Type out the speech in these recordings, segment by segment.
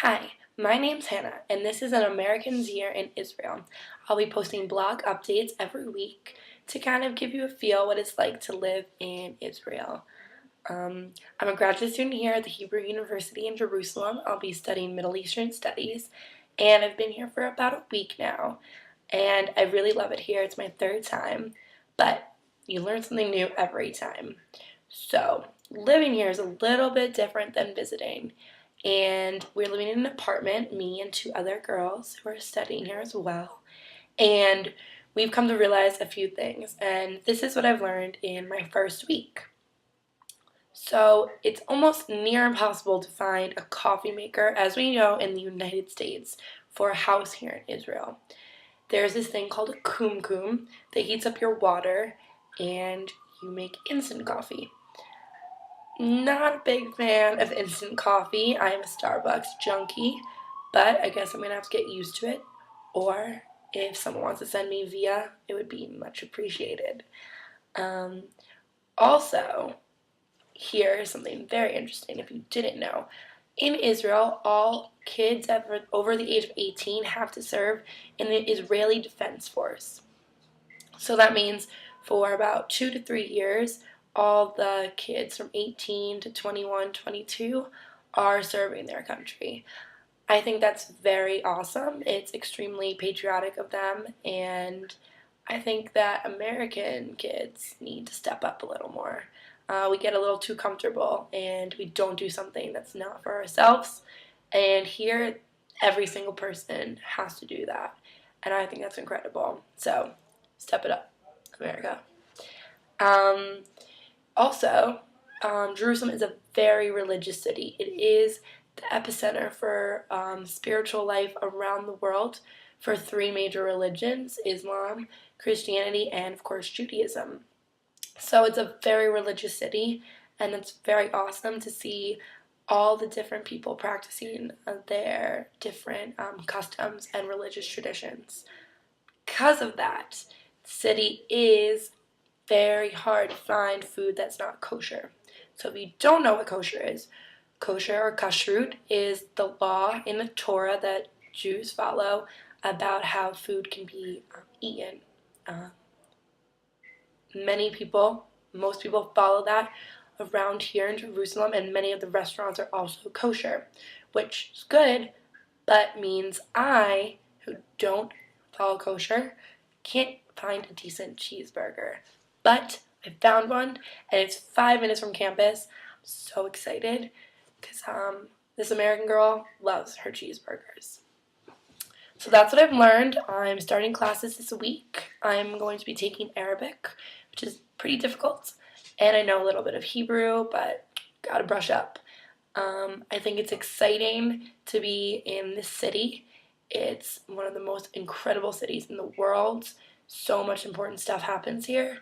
Hi, my name's Hannah, and this is an American's Year in Israel. I'll be posting blog updates every week to kind of give you a feel what it's like to live in Israel. I'm a graduate student here at the Hebrew University in Jerusalem. I'll be studying Middle Eastern Studies, and I've been here for about a week now, and I really love it here. It's my third time, but you learn something new every time. So, living here is a little bit different than visiting. And we're living in an apartment, me and two other girls who are studying here as well. And we've come to realize a few things. And this is what I've learned in my first week. So it's almost near impossible to find a coffee maker, as we know in the United States, for a house here in Israel. There's this thing called a kum that heats up your water and you make instant coffee. Not a big fan of instant coffee. I am a Starbucks junkie, but I guess I'm gonna have to get used to it. Or if someone wants to send me via, it would be much appreciated. Um, Also, here's something very interesting if you didn't know. In Israel, all kids over the age of 18 have to serve in the Israeli Defense Force. So that means for about 2 to 3 years, all the kids from 18 to 21, 22 are serving their country. I think that's very awesome. It's extremely patriotic of them, and I think that American kids need to step up a little more. We get a little too comfortable and we don't do something that's not for ourselves. And here, every single person has to do that. And I think that's incredible. So, step it up, America. Um, Jerusalem is a very religious city. It is the epicenter for spiritual life around the world for three major religions: Islam, Christianity, and of course Judaism. So it's a very religious city, and it's very awesome to see all the different people practicing their different customs and religious traditions. Because of that, the city is very hard to find food that's not kosher. So if you don't know what kosher is, kosher or kashrut is the law in the Torah that Jews follow about how food can be eaten. Uh, most people follow that around here in Jerusalem, and many of the restaurants are also kosher, which is good, but means I, who don't follow kosher, can't find a decent cheeseburger. But I found one, and it's 5 minutes from campus. I'm so excited because this American girl loves her cheeseburgers. So that's what I've learned. I'm starting classes this week. I'm going to be taking Arabic, which is pretty difficult, and I know a little bit of Hebrew, but gotta brush up. I think it's exciting to be in this city. It's one of the most incredible cities in the world. So much important stuff happens here,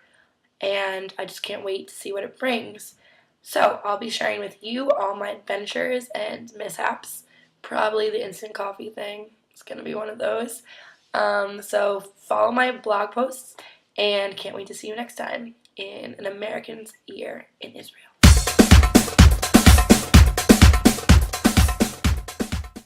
and I just can't wait to see what it brings. So I'll be sharing with you all my adventures and mishaps. Probably the instant coffee thing is going to be one of those. So follow my blog posts, and can't wait to see you next time in An American's Year in Israel.